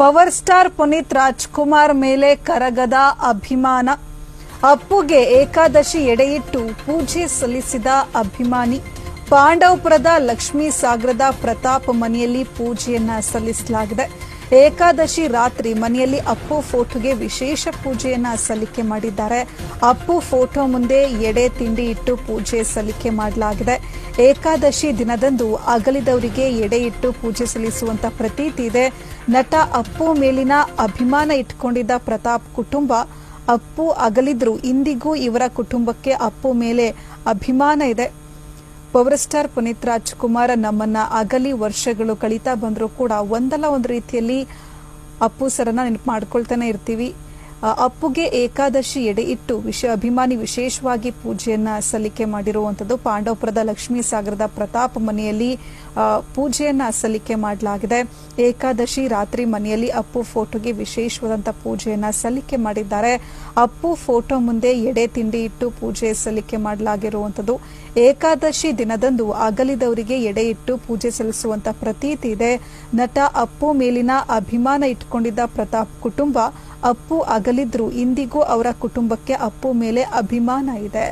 Power star Puneeth Rajkumar ಮೇಲೆ ಕರಗದ ಅಭಿಮಾನ. ಅಪ್ಪುಗೆ ಏಕಾದಶಿ ಎಡೆಯಿಟ್ಟು ಪೂಜೆ ಸಲ್ಲಿಸಿದ ಅಭಿಮಾನಿ. ಪಾಂಡವಪುರದ ಲಕ್ಷ್ಮೀ ಸಾಗರದ ಪ್ರತಾಪ್ ಮನೆಯಲ್ಲಿ ಪೂಜೆಯನ್ನ ಸಲ್ಲಿಸಲಾಗಿದೆ. ಏಕಾದಶಿ ರಾತ್ರಿ ಮನೆಯಲ್ಲಿ ಅಪ್ಪು ಫೋಟೋಗೆ ವಿಶೇಷ ಪೂಜೆಯನ್ನ ಸಲ್ಲಿಕೆ ಮಾಡಿದ್ದಾರೆ. ಅಪ್ಪು ಫೋಟೋ ಮುಂದೆ ಎಡೆ ತಿಂಡಿ ಇಟ್ಟು ಪೂಜೆ ಸಲ್ಲಿಕೆ ಮಾಡಲಾಗಿದೆ. ಏಕಾದಶಿ ದಿನದಂದು ಅಗಲಿದವರಿಗೆ ಎಡೆ ಇಟ್ಟು ಪೂಜೆ ಸಲ್ಲಿಸುವಂತ ಪ್ರತೀತಿ ಇದೆ. ನಟ ಅಪ್ಪು ಮೇಲಿನ ಅಭಿಮಾನ ಇಟ್ಕೊಂಡಿದ್ದ ಪ್ರತಾಪ್ ಕುಟುಂಬ ಅಪ್ಪು ಅಗಲಿದ್ರು ಇಂದಿಗೂ ಇವರ ಕುಟುಂಬಕ್ಕೆ ಅಪ್ಪು ಮೇಲೆ ಅಭಿಮಾನ ಇದೆ. ಪವರ್ ಸ್ಟಾರ್ ಪುನೀತ್ ರಾಜ್ಕುಮಾರ್ ನಮ್ಮನ್ನ ಅಗಲಿ ವರ್ಷಗಳು ಕಳೀತಾ ಬಂದರೂ ಕೂಡ ಒಂದಲ್ಲ ಒಂದು ರೀತಿಯಲ್ಲಿ ಅಪ್ಪು ಸರನ್ನ ನೆನಪು ಮಾಡ್ಕೊಳ್ತಾನೆ ಇರ್ತೀವಿ. ಅಪ್ಪುಗೆ ಏಕಾದಶಿ ಎಡೆ ಇಟ್ಟು ಅಭಿಮಾನಿ ವಿಶೇಷವಾಗಿ ಪೂಜೆಯನ್ನ ಸಲ್ಲಿಕೆ ಮಾಡಿರುವಂತದ್ದು. ಪಾಂಡವಪುರದ ಲಕ್ಷ್ಮೀ ಸಾಗರದ ಪ್ರತಾಪ್ ಮನೆಯಲ್ಲಿ ಪೂಜೆಯನ್ನ ಸಲ್ಲಿಕೆ ಮಾಡಲಾಗಿದೆ. ಏಕಾದಶಿ ರಾತ್ರಿ ಮನೆಯಲ್ಲಿ ಅಪ್ಪು ಫೋಟೋಗೆ ವಿಶೇಷವಾದಂತಹ ಪೂಜೆಯನ್ನ ಸಲ್ಲಿಕೆ ಮಾಡಿದ್ದಾರೆ. ಅಪ್ಪು ಫೋಟೋ ಮುಂದೆ ಎಡೆ ತಿಂಡಿ ಇಟ್ಟು ಪೂಜೆ ಸಲ್ಲಿಕೆ ಮಾಡಲಾಗಿರುವಂತದ್ದು. ಏಕಾದಶಿ ದಿನದಂದು ಅಗಲಿದವರಿಗೆ ಎಡೆ ಇಟ್ಟು ಪೂಜೆ ಸಲ್ಲಿಸುವಂತ ಪ್ರತೀತಿ ಇದೆ. ನಟ ಅಪ್ಪು ಮೇಲಿನ ಅಭಿಮಾನ ಇಟ್ಕೊಂಡಿದ್ದ ಪ್ರತಾಪ್ ಕುಟುಂಬ ಅಪ್ಪು ಅಗಲಿದ್ರು ಇಂದಿಗೂ ಅವರ ಕುಟುಂಬಕ್ಕೆ ಅಪ್ಪು ಮೇಲೆ ಅಭಿಮಾನ ಇದೆ.